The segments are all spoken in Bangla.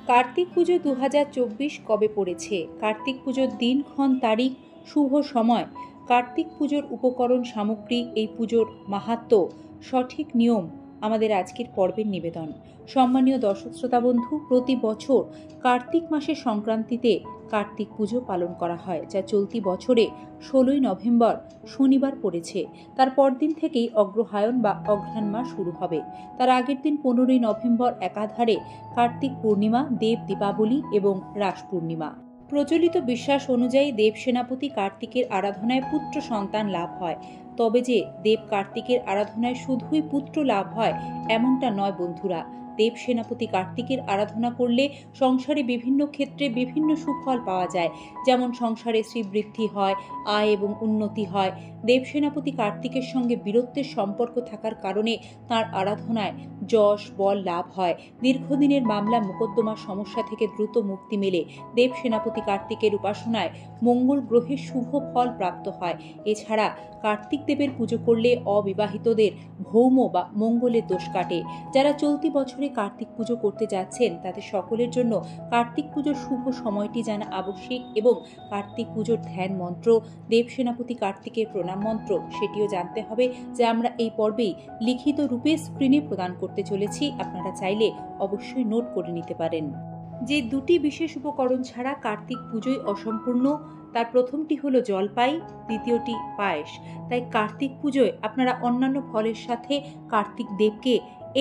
কার্তিক পুজো 2024 কবে পড়েছে, কার্তিক পুজোর দিনক্ষণ, তারিখ, শুভ সময়, কার্তিক পুজোর উপকরণ সামগ্রী, এই পুজোর মাহাত্ম্য, সঠিক নিয়ম আমাদের আজকের পর্বের নিবেদন। সম্মানীয় দর্শক শ্রোতা বন্ধু, প্রতি বছর কার্তিক মাসের সংক্রান্তিতে কার্তিক পুজো পালন করা হয়, যা চলতি বছরে 16ই নভেম্বর শনিবার পড়েছে। তার পরদিন থেকেই অগ্রহায়ণ বা অঘ্রাণ মাস শুরু হবে। তার আগের দিন 15ই নভেম্বর একাধারে কার্তিক পূর্ণিমা, দেব দীপাবলি এবং রাস পূর্ণিমা। প্রচলিত বিশ্বাস অনুযায়ী দেব সেনাপতি কার্তিকের আরাধনায় পুত্র সন্তান লাভ হয়। তবে যে দেব কার্তিকের আরাধনায় শুধুই পুত্র লাভ হয় এমনটা নয় বন্ধুরা। দেব সেনাপতি কার্তিকের আরাধনা করলে সংসারে বিভিন্ন ক্ষেত্রে বিভিন্ন সুফল পাওয়া যায়, যেমন সংসারে শ্রীবৃদ্ধি হয়, আয় এবং উন্নতি হয়। দেব সেনাপতি কার্তিকের সঙ্গে বীরত্বের সম্পর্ক থাকার কারণে তাঁর আরাধনায় যশ বল লাভ হয়। দীর্ঘদিনের মামলা মোকদ্দমার সমস্যা থেকে দ্রুত মুক্তি মেলে। দেব সেনাপতি কার্তিকের উপাসনায় মঙ্গল গ্রহের শুভ ফল প্রাপ্ত হয়। এছাড়া কার্তিক দেবের পুজো করলে অবিবাহিতদের ভৌম বা মঙ্গলের দোষ কাটে। যারা চলতি বছরে কার্তিক পুজো করতে যাচ্ছেন তাদের সকলের জন্য কার্তিক পুজোর শুভ সময়টি জানা আবশ্যিক এবং কার্তিক পুজোর ধ্যান মন্ত্র, দেব সেনাপতি কার্তিকের প্রণাম মন্ত্র, সেটিও জানতে হবে, যা আমরা এই পর্বেই লিখিত রূপে স্ক্রিনে প্রদান করতে চলেছি। আপনারা চাইলে অবশ্যই নোট করে নিতে পারেন। যে দুটি বিশেষ উপকরণ ছাড়া কার্তিক পুজোই অসম্পূর্ণ, তার প্রথমটি হলো জলপাই, দ্বিতীয়টি পায়েস। তাই কার্তিক পুজোয় আপনারা অন্যান্য ফলের সাথে কার্তিক দেবকে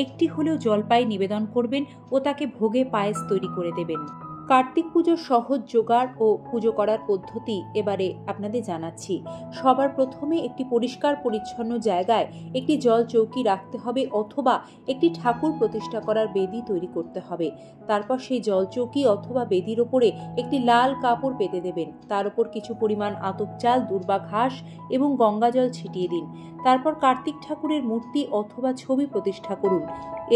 একটি হলেও জলপাই নিবেদন করবেন ও তাকে ভোগে পায়েস তৈরি করে দেবেন। কার্তিক পুজোর সহজ জোগাড় ও পুজো করার পদ্ধতি এবারে আপনাদের জানাচ্ছি। সবার প্রথমে একটি পরিষ্কার পরিচ্ছন্ন জায়গায় একটি জল চৌকি রাখতে হবে অথবা একটি ঠাকুর প্রতিষ্ঠা করার বেদি তৈরি করতে হবে। তারপর সেই জল চৌকি অথবা বেদির ওপরে একটি লাল কাপড় পেতে দেবেন। তার উপর কিছু পরিমাণ আতপ চাল, দূর্বা ঘাস এবং গঙ্গা জল ছিটিয়ে দিন। তারপর কার্তিক ঠাকুরের মূর্তি অথবা ছবি প্রতিষ্ঠা করুন।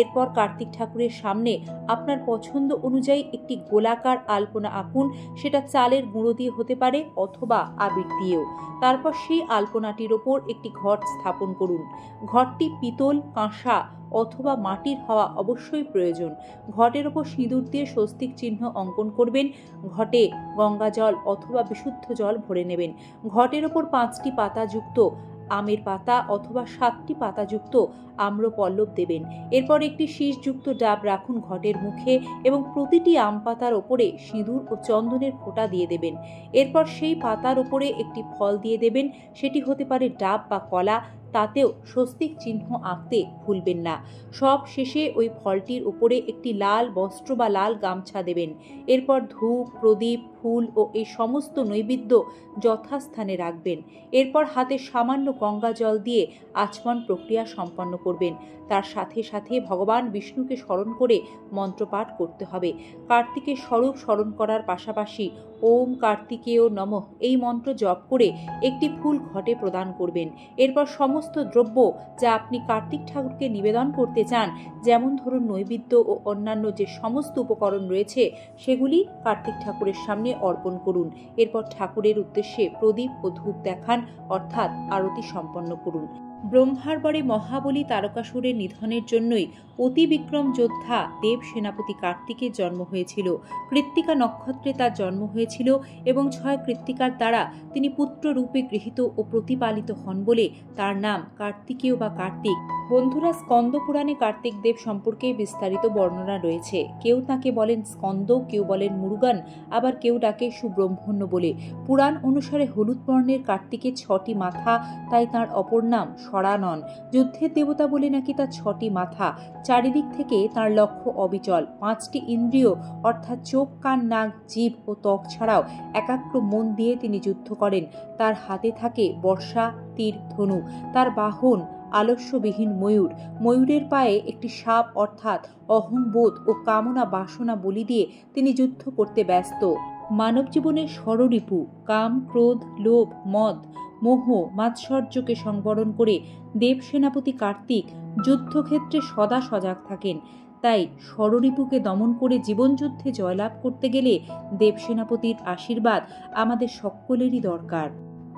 এরপর কার্তিক ঠাকুরের সামনে আপনার পছন্দ অনুযায়ী একটি গোলাকার আলপনা আঁকুন। সেটা চালের গুঁড়ো দিয়ে হতে পারে অথবা আবির দিয়েও। তারপর সেই আলপনাটির ওপর একটি ঘট স্থাপন করুন। ঘরটি পিতল, কাঁসা অথবা মাটির হওয়া অবশ্যই প্রয়োজন। ঘটের ওপর সিঁদুর দিয়ে স্বস্তিক চিহ্ন অঙ্কন করবেন। ঘটে গঙ্গা জল অথবা বিশুদ্ধ জল ভরে নেবেন। ঘটের ওপর 5টি পাতাযুক্ত আমের পাতা অথবা 7টি পাতাযুক্ত আম্রপল্লব দেবেন। এরপর একটি শীষযুক্ত ডাব রাখুন ঘটের মুখে এবং প্রতিটি আম পাতার ওপরে সিঁদুর ও চন্দনের ফোঁটা দিয়ে দেবেন। এরপর সেই পাতার ওপরে একটি ফল দিয়ে দেবেন। সেটি হতে পারে ডাব বা কলা। তাতেও স্বস্তিক চিহ্ন আঁকতে ভুলবেন না। সব শেষে ওই ফলটির উপরে একটি লাল বস্ত্র বা লাল গামছা দেবেন। এরপর ধূপ, প্রদীপ, ফুল ও এই সমস্ত নৈবেদ্য যথাস্থানে রাখবেন। এরপর হাতে সামান্য গঙ্গা জল দিয়ে আচমন প্রক্রিয়া সম্পন্ন করবেন। তার সাথে সাথে ভগবান বিষ্ণুকে স্মরণ করে মন্ত্রপাঠ করতে হবে। কার্তিকের স্বরূপ স্মরণ করার পাশাপাশি ওম কার্তিকেয় নমঃ এই মন্ত্র জপ করে একটি ফুল ঘটে প্রদান করবেন। এরপর সমস্ত দ্রব্য যা আপনি কার্তিক ঠাকুরকে নিবেদন করতে চান, যেমন ধরুন নৈবেদ্য ও অন্যান্য যে সমস্ত উপকরণ রয়েছে, সেগুলি কার্তিক ঠাকুরের সামনে অর্পণ করুন। এরপর ঠাকুরের উদ্দেশ্যে প্রদীপ ও ধূপ দেখান, অর্থাৎ আরতি সম্পন্ন করুন। ব্রহ্মার বরে মহাবলী তারকাসুরের নিধনের জন্যই অতি বিক্রম যোদ্ধা দেব সেনাপতি কার্তিকের জন্ম হয়েছিল। কৃত্তিকা নক্ষত্রে তার জন্ম হয়েছিল এবং 6 কৃত্তিকার দ্বারা তিনি পুত্র রূপে গৃহীত ও প্রতিপালিত হন বলে তার নাম কার্তিকেয় বা কার্তিক। বন্ধুরা, স্কন্দ পুরাণে কার্তিক দেব সম্পর্কে বিস্তারিত বর্ণনা রয়েছে। কেউ তাকে বলেন স্কন্দ, কেউ বলেন মুরুগান, আবার কেউ ডাকে সুব্রহ্মণ্য বলে। পুরাণ অনুসারে হলুদ বর্ণের কার্তিকের 6টি মাথা, তাই তাঁর অপর নাম সরানন। যুদ্ধের দেবতা বলে নাকি তার 6টি মাথা। চারিদিক থেকে তার লক্ষ্য অবিচল। 5টি ইন্দ্রিয় অর্থাৎ চোখ, কান, নাক, জিভ ও ত্বক ছাড়াও একাগ্র মন দিয়ে তিনি যুদ্ধ করেন। তার হাতে থাকে বর্ষা, তীর, ধনু। তার বাহন আলস্যবিহীন ময়ূর। ময়ূরের পায়ে একটি সাপ, অর্থাৎ অহংবোধ ও কামনা বাসনা বলি দিয়ে তিনি যুদ্ধ করতে ব্যস্ত। মানব জীবনের ষড়রিপু কাম, ক্রোধ, লোভ, মদ, মোহ, মাৎসর্যকে সংবরণ করে দেব সেনাপতি কার্তিক যুদ্ধক্ষেত্রে সদা সজাগ থাকেন। তাই ষড়রিপুকে দমন করে জীবনযুদ্ধে জয়লাভ করতে গেলে দেব সেনাপতির আশীর্বাদ আমাদের সকলেরই দরকার।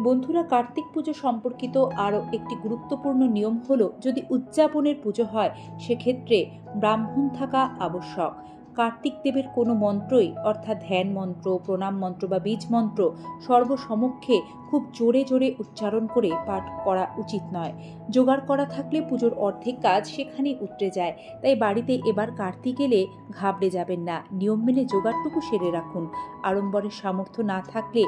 বন্ধুরা, কার্তিক পুজো সম্পর্কিত আরও একটি গুরুত্বপূর্ণ নিয়ম হলো, যদি উদযাপনের পুজো হয় সেক্ষেত্রে ব্রাহ্মণ থাকা আবশ্যক। কার্তিক দেবের কোনো মন্ত্রই অর্থাৎ ধ্যান মন্ত্র, প্রণাম মন্ত্র বা বীজ মন্ত্র সর্বসমক্ষে খুব জোরে জোরে উচ্চারণ করে পাঠ করা উচিত নয়। জোগাড় করা থাকলে পুজোর অর্ধেক কাজ সেখানেই উতরে যায়। তাই বাড়িতে এবার কার্তিক এলে ঘাবড়ে যাবেন না, নিয়ম মেনে জোগাড়টুকু সেরে রাখুন। আড়ম্বরের সামর্থ্য না থাকলে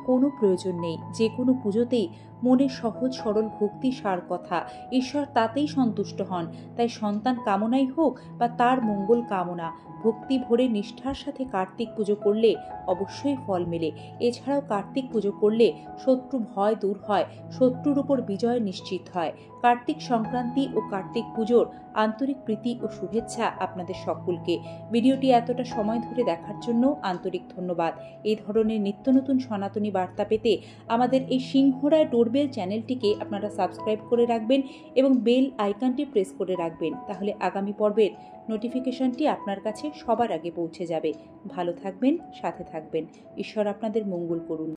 কোনো প্রয়োজন নেই। যে কোনো পুজোতেই মনে সহজ সরল ভক্তি সার কথা, ঈশ্বর তাতেই সন্তুষ্ট হন। তাই সন্তান কামনাই হোক বা তার মঙ্গল কামনা, ভক্তি ভরে নিষ্ঠার সাথে কার্তিক পুজো করলে অবশ্যই ফল মেলে। এছাড়াও কার্তিক পুজো করলে শত্রু ভয় দূর হয়, শত্রুর উপর বিজয় নিশ্চিত হয়। কার্তিক সংক্রান্তি ও কার্তিক পুজোর আন্তরিক প্রীতি ও শুভেচ্ছা আপনাদের সকলকে। ভিডিওটি এতটা সময় ধরে দেখার জন্য আন্তরিক ধন্যবাদ। এই ধরনের নিত্য নতুন সনাতনী বার্তা পেতে আমাদের এই সিংহরায় ডোরবেল চ্যানেলটিকে আপনারা সাবস্ক্রাইব করে রাখবেন এবং বেল আইকনটি প্রেস করে রাখবেন। তাহলে আগামী পর্বের নোটিফিকেশনটি আপনার কাছে সবার আগে পৌঁছে যাবে। ভালো থাকবেন, সাথে থাকবেন। ঈশ্বর আপনাদের মঙ্গল করুন।